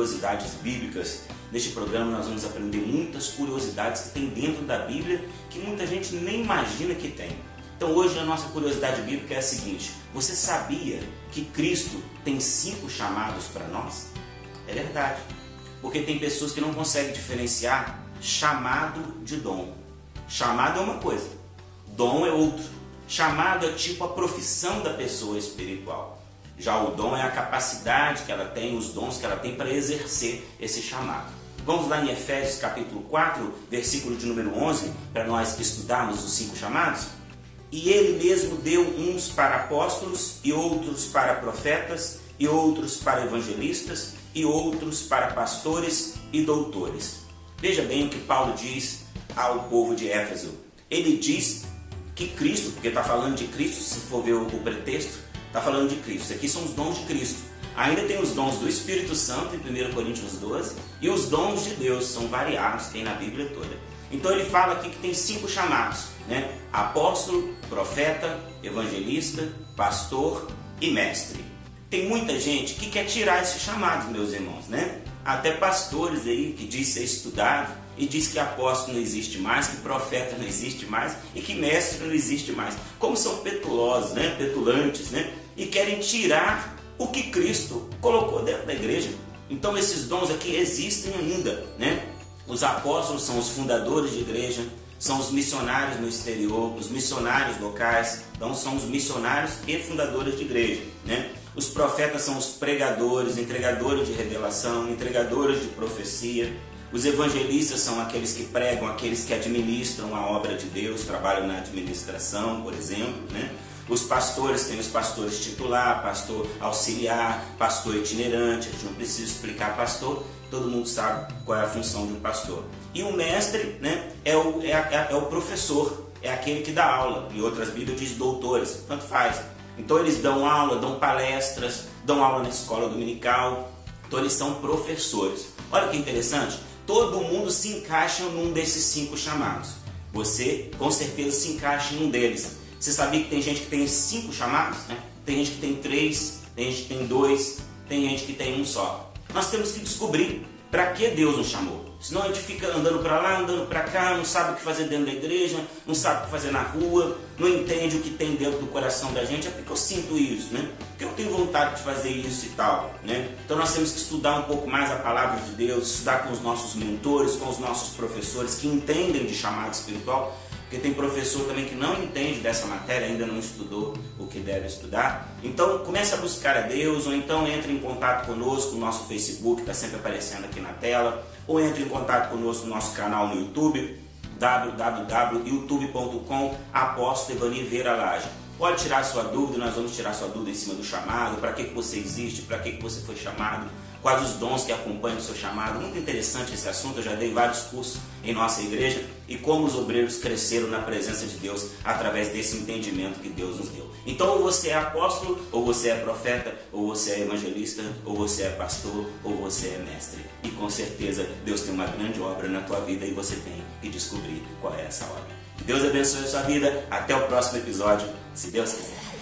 curiosidades bíblicas. Neste programa nós vamos aprender muitas curiosidades que tem dentro da Bíblia que muita gente nem imagina que tem. Então hoje a nossa curiosidade bíblica é a seguinte: você sabia que Cristo tem 5 chamados para nós? É verdade, porque tem pessoas que não conseguem diferenciar chamado de dom. Chamado é uma coisa, dom é outro. Chamado é tipo a profissão da pessoa espiritual. Já o dom é a capacidade que ela tem, os dons que ela tem para exercer esse chamado. Vamos lá em Efésios capítulo 4, versículo de número 11, para nós estudarmos os 5 chamados. E ele mesmo deu uns para apóstolos, e outros para profetas, e outros para evangelistas, e outros para pastores e doutores. Veja bem o que Paulo diz ao povo de Éfeso. Ele diz que Cristo, porque está falando de Cristo, se for ver o pretexto, está falando de Cristo. Aqui são os dons de Cristo. Ainda tem os dons do Espírito Santo, em 1 Coríntios 12, e os dons de Deus são variados, tem na Bíblia toda. Então ele fala aqui que tem 5 chamados, né? Apóstolo, profeta, evangelista, pastor e mestre. Tem muita gente que quer tirar esses chamados, meus irmãos, né? Até pastores aí que diz ser estudado e diz que apóstolo não existe mais, que profeta não existe mais e que mestre não existe mais. Como são petulosos, né? Petulantes, né? E querem tirar o que Cristo colocou dentro da igreja. Então esses dons aqui existem ainda, né? Os apóstolos são os fundadores de igreja, são os missionários no exterior, os missionários locais, então são os missionários e fundadores de igreja, né? Os profetas são os pregadores, entregadores de revelação, entregadores de profecia. Os evangelistas são aqueles que pregam, aqueles que administram a obra de Deus, trabalham na administração, por exemplo, né? Os pastores, tem os pastores titular, pastor auxiliar, pastor itinerante. A gente não precisa explicar pastor, todo mundo sabe qual é a função de um pastor. E o mestre, né, é o professor, é aquele que dá aula. Em outras Bíblias diz doutores, tanto faz. Então eles dão aula, dão palestras, dão aula na escola dominical. Então eles são professores. Olha que interessante, todo mundo se encaixa num desses 5 chamados. Você com certeza se encaixa em um deles. Você sabia que tem gente que tem 5 chamados, né? Tem gente que tem 3, tem gente que tem 2, tem gente que tem um só. Nós temos que descobrir para que Deus nos chamou. Senão a gente fica andando para lá, andando para cá, não sabe o que fazer dentro da igreja, não sabe o que fazer na rua, não entende o que tem dentro do coração da gente. É porque eu sinto isso, né? Porque eu tenho vontade de fazer isso e tal, né? Então nós temos que estudar um pouco mais a palavra de Deus, estudar com os nossos mentores, com os nossos professores que entendem de chamado espiritual. Porque tem professor também que não entende dessa matéria, ainda não estudou o que deve estudar. Então comece a buscar a Deus, ou então entre em contato conosco no nosso Facebook, está sempre aparecendo aqui na tela, ou entre em contato conosco no nosso canal no YouTube, www.youtube.com/Apóstolo Evanir Vieira Lage. Pode tirar sua dúvida, nós vamos tirar sua dúvida em cima do chamado, para que você existe, para que você foi chamado, quais os dons que acompanham o seu chamado. Muito interessante esse assunto, eu já dei vários cursos em nossa igreja e como os obreiros cresceram na presença de Deus através desse entendimento que Deus nos deu. Então ou você é apóstolo, ou você é profeta, ou você é evangelista, ou você é pastor, ou você é mestre. E com certeza Deus tem uma grande obra na tua vida e você tem que descobrir qual é essa obra. Que Deus abençoe a sua vida, até o próximo episódio, se Deus quiser.